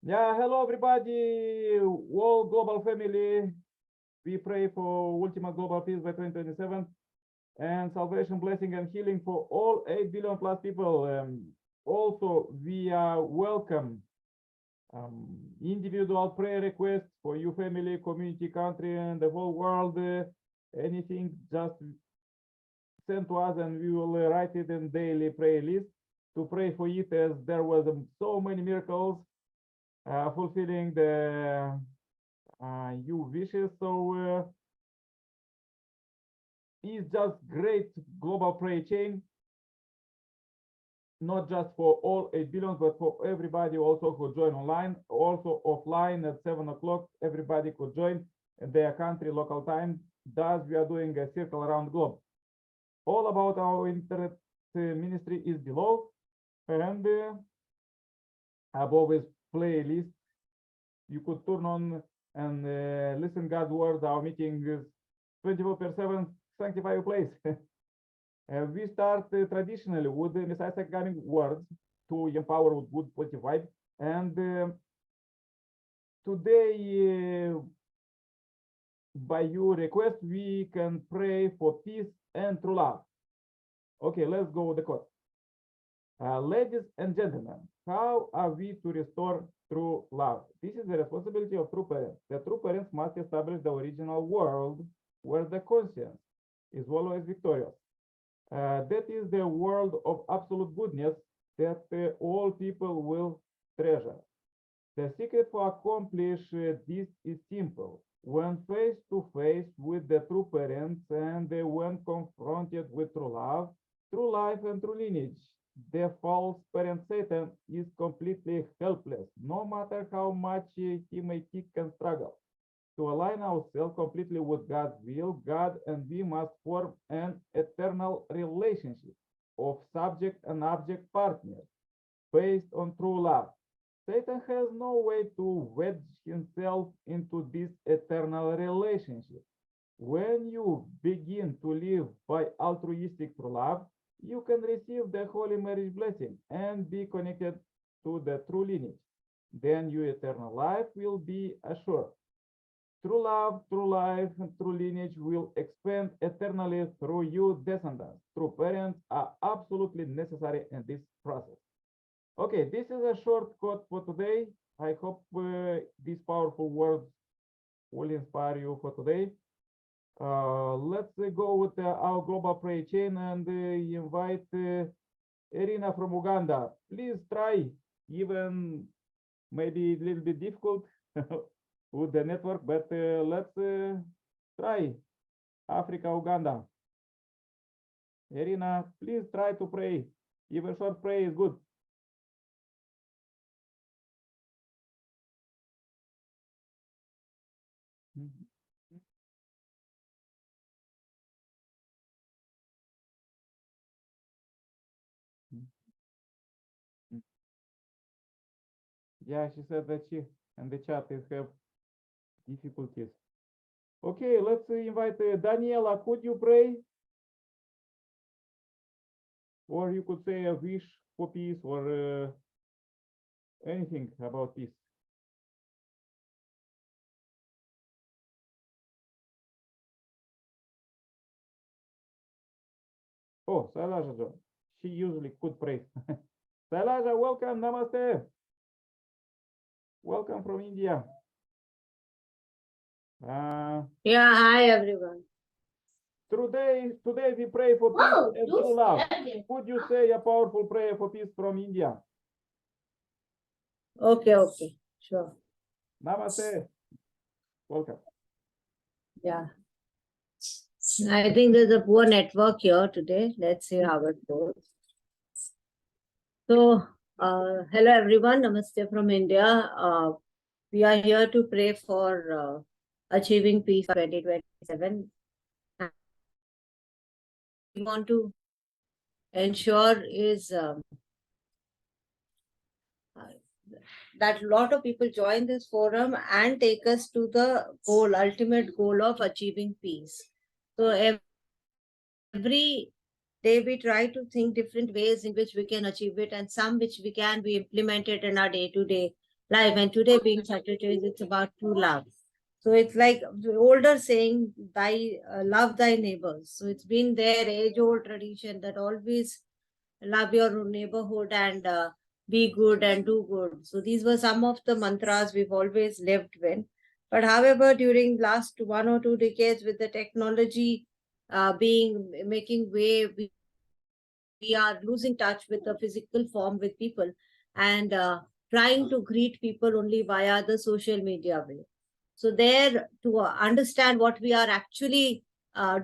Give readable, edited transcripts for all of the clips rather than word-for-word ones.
Yeah, hello everybody, all global family. We pray for ultimate global peace by 2027 and salvation, blessing, and healing for all 8 billion plus people. Also, we welcome individual prayer requests for you, family, community, country, and the whole world. Anything, just send to us and we will write it in daily prayer list to pray for it, as there was so many miracles fulfilling the you wishes. So it's just great global prayer chain, not just for all 8 billion, but for everybody also who join online, also offline at 7 o'clock. Everybody could join their country local time. Thus, we are doing a circle around the globe. All about our internet ministry is below, and above is playlist. You could turn on and listen God's word. Our meeting is 24/7. Sanctify your place. We start traditionally with the Messiah coming words to empower with good positive vibe. And today, by your request, we can pray for peace and true love. Okay, let's go with the code. Ladies and gentlemen, how are we to restore true love? This is the responsibility of true parents. The true parents must establish the original world where the conscience is always victorious. That is the world of absolute goodness that all people will treasure. The secret to accomplish this is simple. When face to face with the true parents and when confronted with true love, true life, and true lineage, the false parent Satan is completely helpless, no matter how much he may kick and struggle. To align ourselves completely with God's will, God and we must form an eternal relationship of subject and object partners based on true love. Satan has no way to wedge himself into this eternal relationship. When you begin to live by altruistic true love, you can receive the holy marriage blessing and be connected to the true lineage. Then your eternal life will be assured. True love, true life, and true lineage will expand eternally through your descendants. True parents are absolutely necessary in this process. Okay, this is a short quote for today. I hope these powerful words will inspire you for today. Let's go with our global prayer chain and invite Irina from Uganda. Please try, even maybe a little bit difficult with the network, but let's try. Africa, Uganda. Irina, please try to pray. Even short prayer is good. Yeah, she said that she and the chat is have difficulties. Okay, let's invite Daniela. Could you pray? Or you could say a wish for peace or anything about peace. Oh, Sailaja, she usually could pray. Sailaja, welcome, namaste. Welcome from India. Yeah, hi everyone. Today we pray for peace and true love. Could you say a powerful prayer for peace from India? Okay, sure. Namaste. Welcome. Yeah. I think there's a poor network here today. Let's see how it goes. So, hello everyone. Namaste from India. We are here to pray for achieving peace 2027. We want to ensure is that a lot of people join this forum and take us to the goal, ultimate goal of achieving peace. So every day we try to think different ways in which we can achieve it, and some which we implement it in our day-to-day life. And today being Saturday, it's about true love. So it's like the older saying, "Thy love thy neighbors." So it's been their age-old tradition that always love your neighborhood and be good and do good. So these were some of the mantras we've always lived with. But however, during last 1 or 2 decades, with the technology being making way, we are losing touch with the physical form with people and trying to greet people only via the social media way. So there to understand what we are actually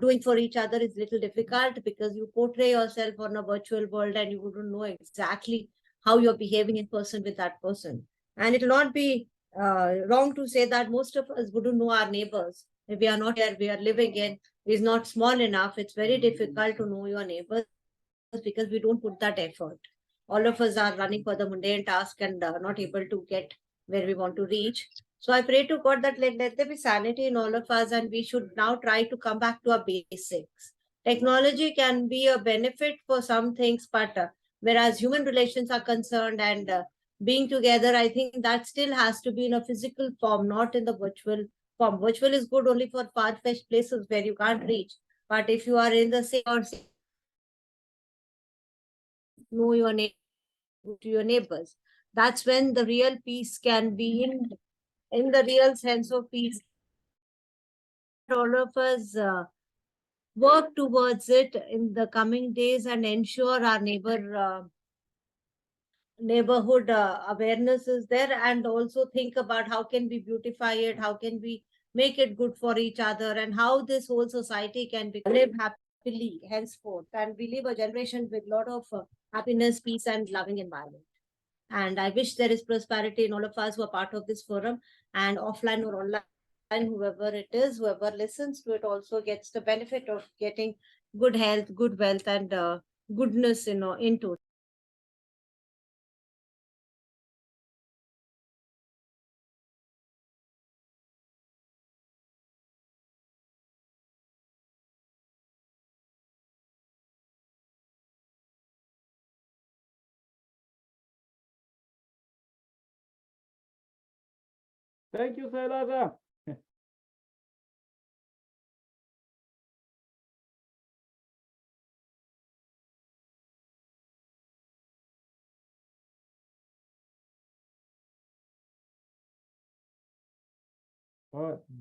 doing for each other is little difficult because you portray yourself on a virtual world and you wouldn't know exactly how you're behaving in person with that person. And it will not be wrong to say that most of us wouldn't know our neighbors. If we are not here, we are living in is not small enough. It's very difficult to know your neighbors because we don't put that effort. All of us are running for the mundane task and not able to get where we want to reach. So I pray to God that let there be sanity in all of us and we should now try to come back to our basics. Technology can be a benefit for some things, but whereas human relations are concerned and being together, I think that still has to be in a physical form, not in the virtual form. Virtual is good only for far-fetched places where you can't reach. But if you are in the same or know your to your neighbors, that's when the real peace can be in the real sense of peace. All of us work towards it in the coming days and ensure our neighborhood awareness is there, and also think about how can we beautify it, how can we make it good for each other, and how this whole society can be live happily henceforth and we live a generation with a lot of happiness, peace and loving environment. And I wish there is prosperity in all of us who are part of this forum, and offline or online, whoever it is, whoever listens to it also gets the benefit of getting good health, good wealth, and goodness, into. Thank you, Sailaja.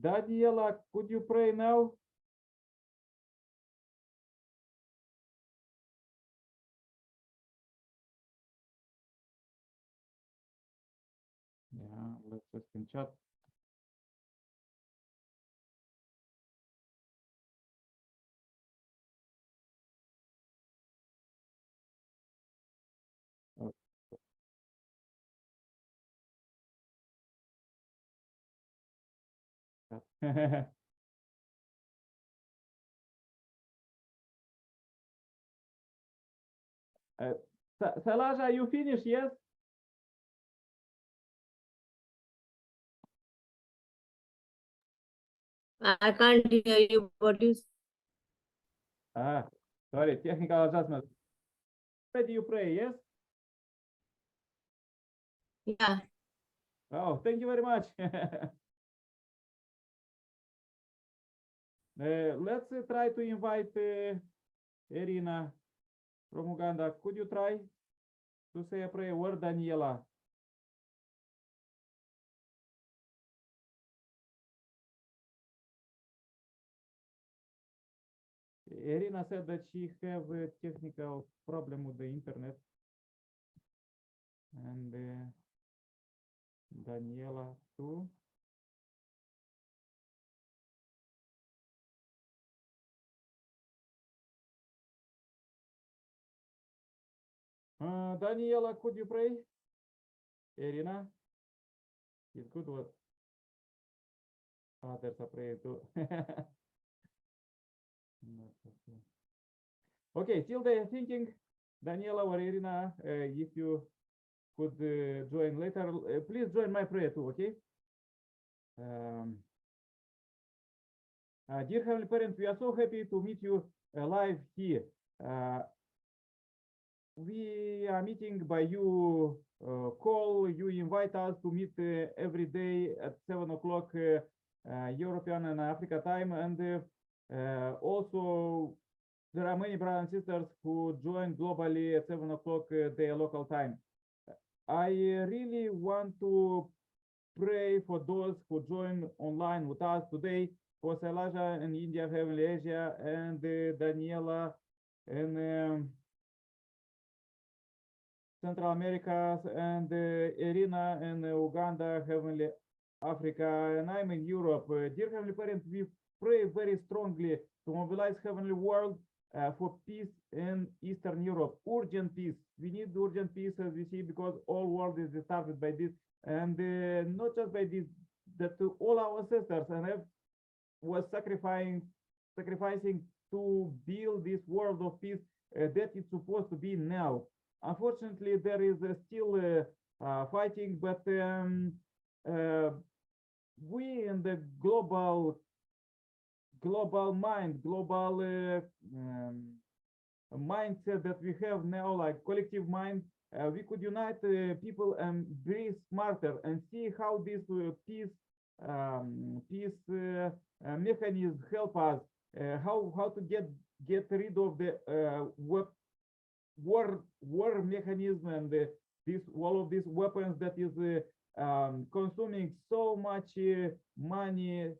Daniela, could you pray now? Yeah, let's just in chat. Okay. uh, Sailaja, you finished, yes? I can't hear you. What you? Ah, sorry, technical adjustment. Ready you pray, yes? Yeah. Oh, thank you very much. Let's try to invite Irina from Uganda. Could you try to say a prayer word, Daniela? Irina said that she have a technical problem with the internet, and Daniela too. Daniela, could you pray? Irina, it's good word. Ah, there's a prayer too. Okay, till they're thinking, Daniela or Irina, if you could join later, please join my prayer too, okay? Dear Heavenly Parent, we are so happy to meet you live here. we are meeting by you call. You invite us to meet every day at 7 o'clock European and Africa time, and also there are many brothers and sisters who join globally at 7 o'clock their local time. I really want to pray for those who join online with us today, for Salaja in India, Heavenly Asia, and Daniela in Central America, and Irina in Uganda, Heavenly Africa, and I'm in Europe. Dear Heavenly Parent, we pray very strongly to mobilize Heavenly World for peace in Eastern Europe. Urgent peace. We need urgent peace, as we see, because all world is disturbed by this, and not just by this, that all our sisters and was sacrificing to build this world of peace that it's supposed to be now. Unfortunately, there is still fighting, but we in the global mind, global mindset that we have now, like collective mind, we could unite people and be smarter and see how this peace mechanism help us, how to get rid of the war mechanism and this all of these weapons that is consuming so much money,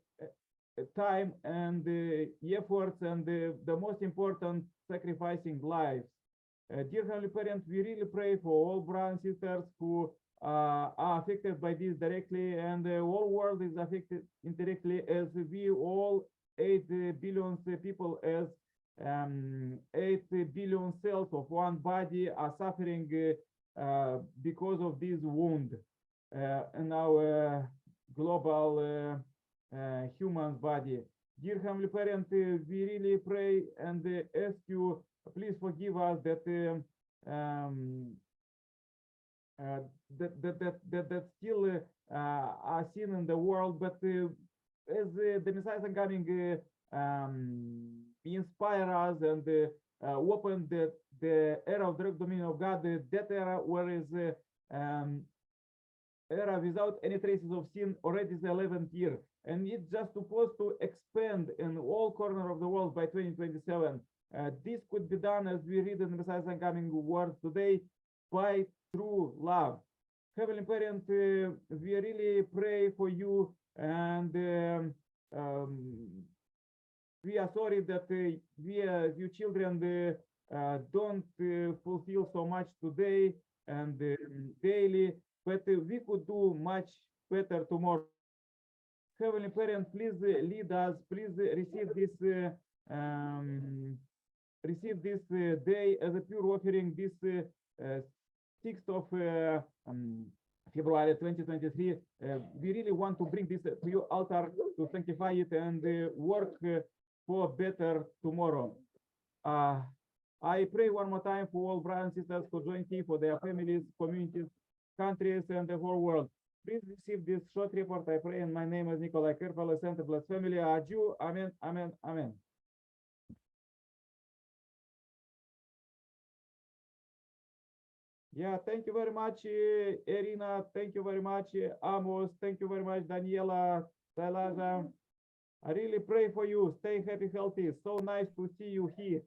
time, and efforts, and the most important, sacrificing lives. Dear Heavenly Parent, we really pray for all brothers and sisters who are affected by this directly, and the whole world is affected indirectly, as we all 8 billion people, as 8 billion cells of one body are suffering because of this wound in our global human body. Dear Heavenly Parent, we really pray and ask you, please forgive us that that still are seen in the world, but as the Messiah is coming, inspire us and open the era of direct dominion of God, that era where is era without any traces of sin already is the 11th year, and it's just supposed to expand in all corners of the world by 2027. This could be done, as we read in the Messiah's coming words today, by true love. Heavenly Parent, we really pray for you, and we are sorry that we, as you children, don't fulfill so much today and daily, but we could do much better tomorrow. Heavenly Parent, please lead us. Please receive this day as a pure offering. This 6th of February 2023. We really want to bring this to your altar to sanctify it and work for better tomorrow. I pray one more time for all brothers and sisters who join me, for their families, communities, countries, and the whole world. Please receive this short report. I pray in my name as Nikolai Kerpal, Center Blessed Family. Adieu. Amen. Amen. Amen. Yeah, thank you very much, Irina. Thank you very much, Amos. Thank you very much, Daniela, Salaza. I really pray for you. Stay happy, healthy. So nice to see you here.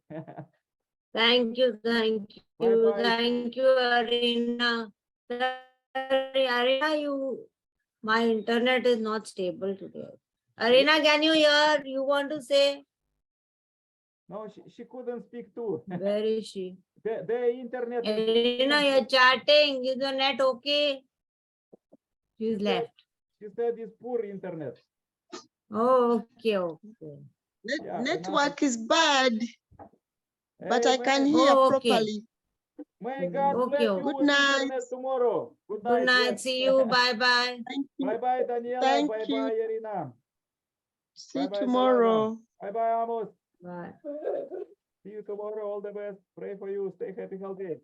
Thank you, Bye-bye. thank you, Arina. Sorry, Arina, my internet is not stable today. Arina, can you hear? You want to say? No, she couldn't speak too. Where is she? The internet. Arina, you're chatting. Is your net okay? She's left. She said it's poor internet. Oh, okay. Yeah, network is bad, but Hey, I can hear properly. May God bless you Good with night. internet tomorrow. Good Good night. Yes. See you. Bye-bye. Thank you. Bye-bye, Daniela. Thank Bye-bye, you. Irina. See you Bye-bye, tomorrow. Bye-bye, Amos. Bye. See you tomorrow. All the best. Pray for you. Stay happy, healthy.